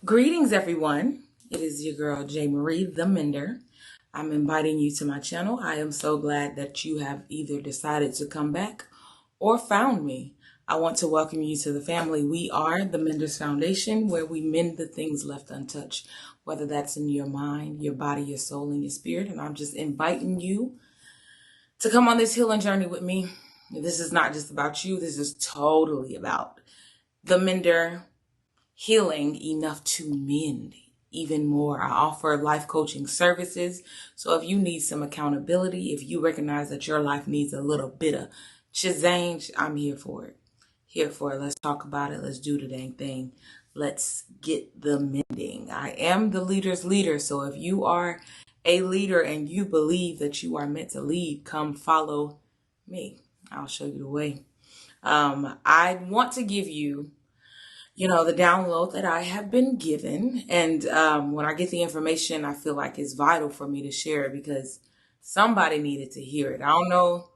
Greetings, everyone. It is your girl, J. Marie, the Mender. I'm inviting you to my channel. I am so glad that you have either decided to come back or found me. I want to welcome you to the family. We are the Menders Foundation, where we mend the things left untouched, whether that's in your mind, your body, your soul, and your spirit. And I'm just inviting you to come on this healing journey with me. This is not just about you. This is totally about the Mender healing enough to mend even more. I offer life coaching services. So if you need some accountability, if you recognize that your life needs a little bit of change, I'm here for it. Here for it. Let's talk about it. Let's do the dang thing. Let's get the mending. I am the leader's leader. So if you are a leader and you believe that you are meant to lead, come follow me. I'll show you the way. I want to give you the download that I have been given. And when I get the information, I feel like it's vital for me to share it because somebody needed to hear it. I don't know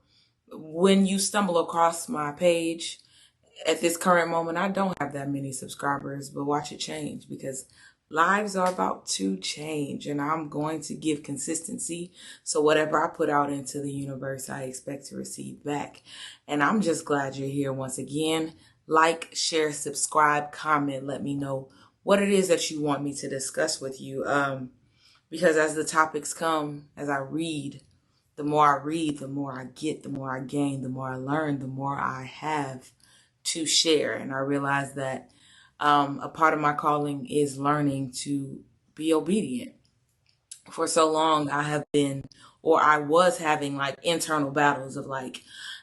when you stumble across my page at this current moment. I don't have that many subscribers, but watch it change because lives are about to change and I'm going to give consistency. So whatever I put out into the universe, I expect to receive back. And I'm just glad you're here once again. Like, share, subscribe, comment. Let me know what it is that you want me to discuss with you. Because as the topics come, as I read, the more I get, the more I gain, the more I learn, the more I have to share. And I realize that a part of my calling is learning to be obedient. For so long, I was having like internal battles of like,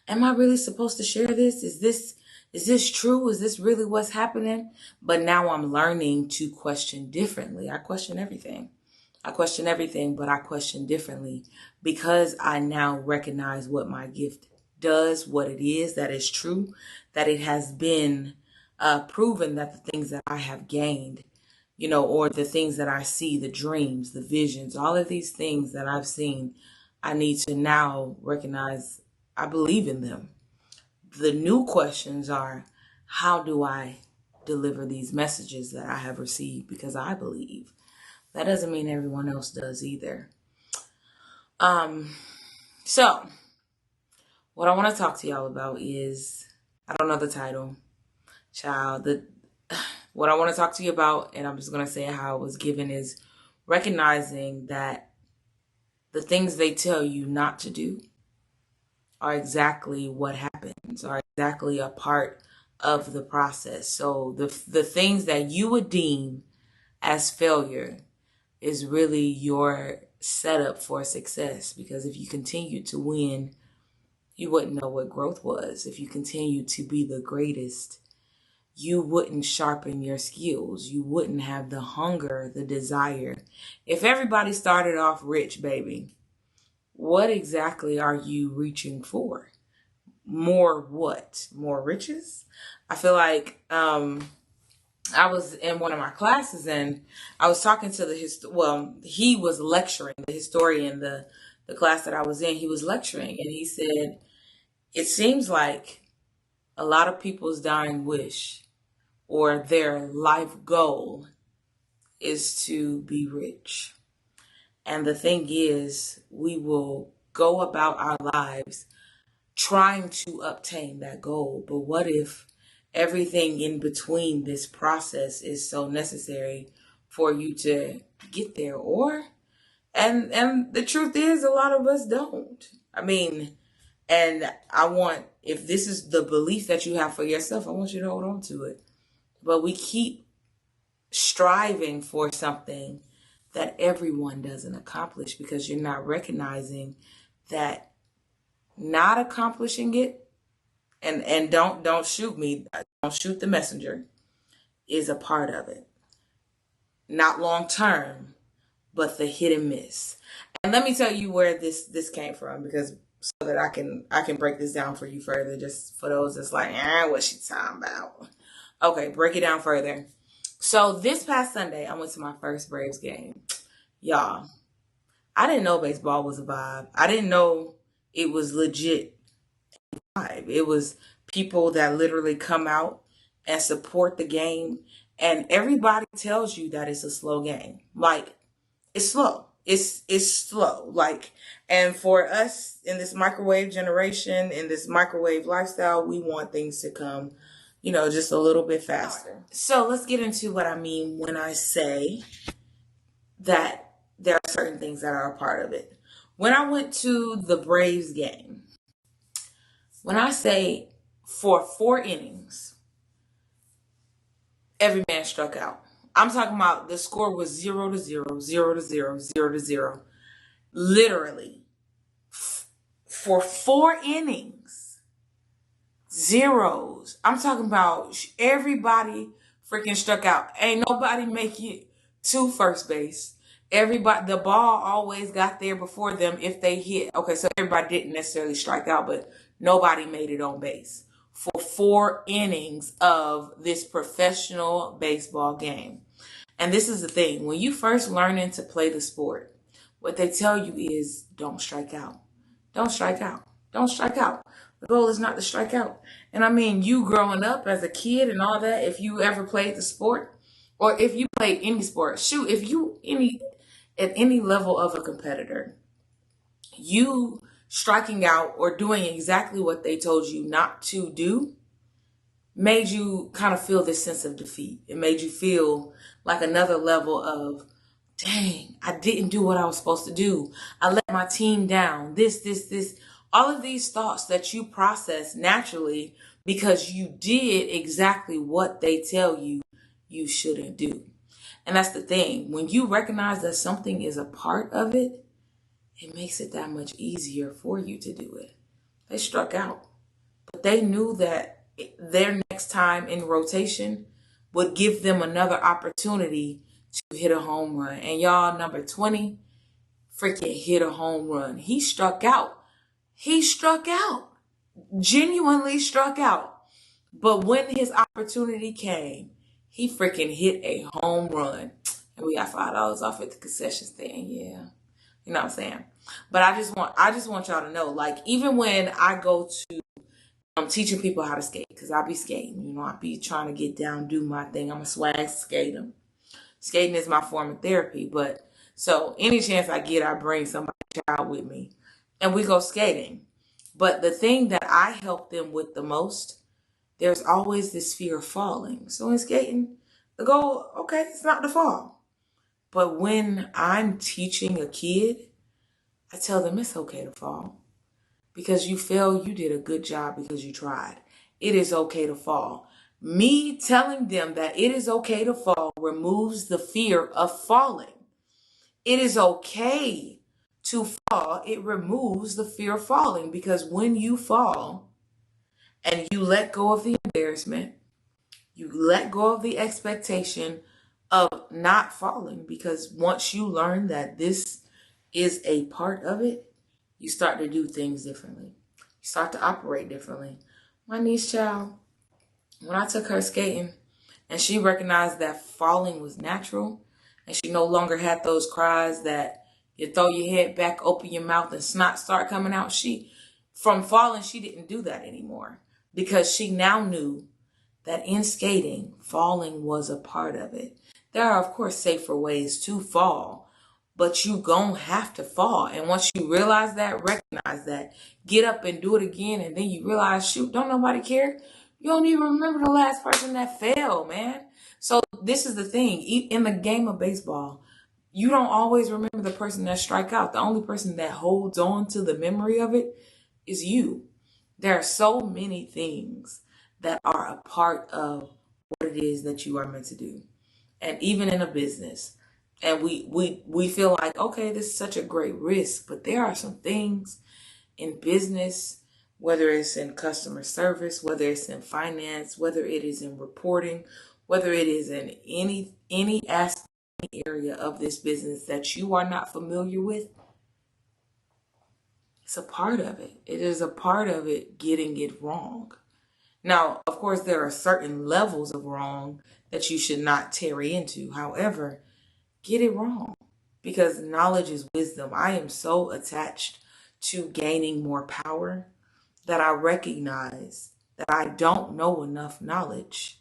am I really supposed to share this? Is this true? Is this really what's happening? But now I'm learning to question differently. I question everything, but I question differently because I now recognize what my gift does, what it is, that is true, that it has been proven that the things that I have gained, or the things that I see, the dreams, the visions, all of these things that I've seen, I need to now recognize I believe in them. The new questions are, how do I deliver these messages that I have received because I believe? That doesn't mean everyone else does either. So what I want to talk to y'all about is, I don't know the title, child. What I want to talk to you about, and I'm just going to say how it was given, is recognizing that the things they tell you not to do are exactly what happens, are exactly a part of the process. So the things that you would deem as failure is really your setup for success. Because if you continue to win, you wouldn't know what growth was. If you continue to be the greatest, you wouldn't sharpen your skills. You wouldn't have the hunger, the desire. If everybody started off rich, baby, what exactly are you reaching for? More what? More riches? I feel like I was in one of my classes and I was talking to he was lecturing, the historian, the class that I was in, he was lecturing, and he said, it seems like a lot of people's dying wish or their life goal is to be rich. And the thing is, we will go about our lives trying to obtain that goal. But what if everything in between this process is so necessary for you to get there? And the truth is, a lot of us don't. And if this is the belief that you have for yourself, I want you to hold on to it. But we keep striving for something that everyone doesn't accomplish because you're not recognizing that not accomplishing it, and don't shoot me, don't shoot the messenger, is a part of it. Not long term, but the hit and miss. And let me tell you where this came from, because so that I can break this down for you further, just for those that's like, what's she talking about? Okay, break it down further. So this past Sunday, I went to my first Braves game. Y'all, I didn't know baseball was a vibe. I didn't know it was legit vibe. It was people that literally come out and support the game And everybody tells you that it's a slow game. Like, it's slow. It's slow. Like, and for us in this microwave generation, in this microwave lifestyle, we want things to come, just a little bit faster. So let's get into what I mean when I say that there are certain things that are a part of it. When I went to the Braves game, when I say for 4 innings, every man struck out. I'm talking about the score was 0-0, 0-0, 0-0. Literally. For 4 innings, zeros. I'm talking about everybody freaking struck out. Ain't nobody make it to first base. Everybody, the ball always got there before them if they hit. Okay, so everybody didn't necessarily strike out, but nobody made it on base for 4 innings of this professional baseball game. And this is the thing. When you first learning to play the sport, what they tell you is don't strike out. Don't strike out. Don't strike out. The goal is not to strike out. And I mean, you growing up as a kid and all that, if you ever played the sport, or if you played any sport, shoot, if you at any level of a competitor, you striking out or doing exactly what they told you not to do made you kind of feel this sense of defeat. It made you feel like another level of, dang, I didn't do what I was supposed to do. I let my team down. This. All of these thoughts that you process naturally because you did exactly what they tell you you shouldn't do. And that's the thing. When you recognize that something is a part of it, it makes it that much easier for you to do it. They struck out, but they knew that their next time in rotation would give them another opportunity to hit a home run. And y'all, number 20 freaking hit a home run. He struck out. He struck out. Genuinely struck out. But when his opportunity came, he freaking hit a home run. And we got $5 off at the concession stand. Yeah. You know what I'm saying? But I just want y'all to know, like, even when I go to teaching people how to skate, because I be skating, I be trying to get down, do my thing. I'm a swag skater. Skating is my form of therapy. But so any chance I get, I bring somebody child with me and we go skating. But the thing that I help them with the most, there's always this fear of falling. So in skating, the goal, okay, it's not to fall. But when I'm teaching a kid, I tell them it's okay to fall. Because you fail, you did a good job because you tried. It is okay to fall. Me telling them that it is okay to fall removes the fear of falling. It is okay to fall. It removes the fear of falling, because when you fall and you let go of the embarrassment, you let go of the expectation of not falling, because once you learn that this is a part of it, you start to do things differently. You start to operate differently. My niece child, when I took her skating and she recognized that falling was natural and she no longer had those cries that you throw your head back, open your mouth and snot start coming out. From falling, she didn't do that anymore, because she now knew that in skating, falling was a part of it. There are, of course, safer ways to fall, but you gon' have to fall. And once you realize that, recognize that, get up and do it again, and then you realize, shoot, don't nobody care. You don't even remember the last person that fell, man. So this is the thing. In the game of baseball, you don't always remember the person that strike out. The only person that holds on to the memory of it is you. There are so many things that are a part of what it is that you are meant to do. And even in a business, and we feel like, okay, this is such a great risk, but there are some things in business, whether it's in customer service, whether it's in finance, whether it is in reporting, whether it is in any aspect, area of this business that you are not familiar with. It's a part of it. It is a part of it getting it wrong. Now, of course, there are certain levels of wrong that you should not tarry into. However, get it wrong, because knowledge is wisdom. I am so attached to gaining more power that I recognize that I don't know enough knowledge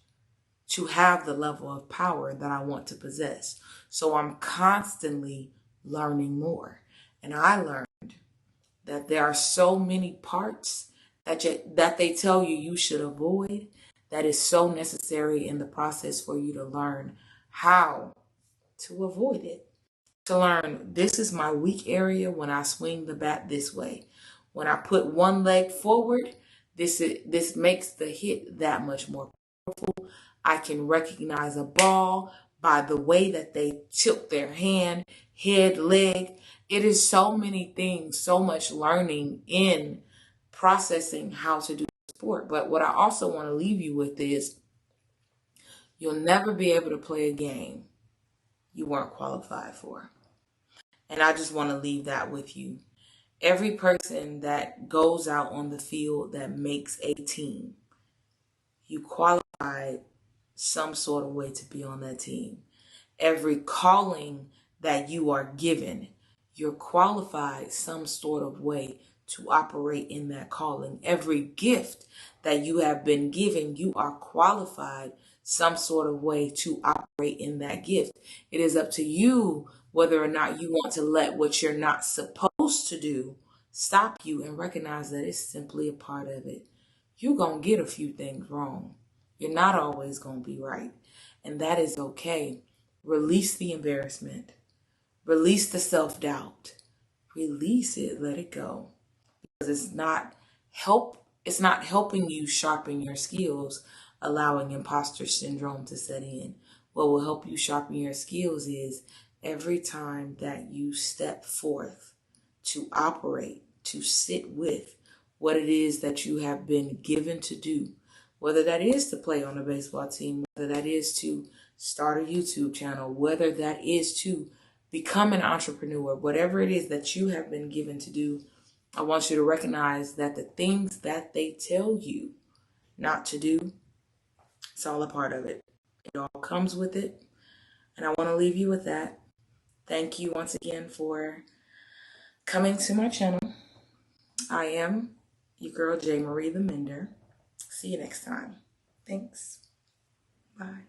to have the level of power that I want to possess. So I'm constantly learning more. And I learned that there are so many parts that they tell you should avoid that is so necessary in the process for you to learn how to avoid it. To learn, this is my weak area when I swing the bat this way. When I put one leg forward, this makes the hit that much more powerful. I can recognize a ball by the way that they tilt their hand, head, leg. It is so many things, so much learning in processing how to do sport. But what I also want to leave you with is you'll never be able to play a game you weren't qualified for. And I just want to leave that with you. Every person that goes out on the field that makes a team, you qualified some sort of way to be on that team. Every calling that you are given, you're qualified some sort of way to operate in that calling. Every gift that you have been given, you are qualified some sort of way to operate in that gift. It is up to you whether or not you want to let what you're not supposed to do stop you and recognize that it's simply a part of it. You're going to get a few things wrong. You're not always going to be right. And that is okay. Release the embarrassment. Release the self-doubt. Release it. Let it go. Because it's not helping you sharpen your skills, allowing imposter syndrome to set in. What will help you sharpen your skills is every time that you step forth to operate, to sit with what it is that you have been given to do, whether that is to play on a baseball team, whether that is to start a YouTube channel, whether that is to become an entrepreneur, whatever it is that you have been given to do, I want you to recognize that the things that they tell you not to do, it's all a part of it. It all comes with it. And I want to leave you with that. Thank you once again for coming to my channel. I am your girl, J. Marie the Mender. See you next time. Thanks. Bye.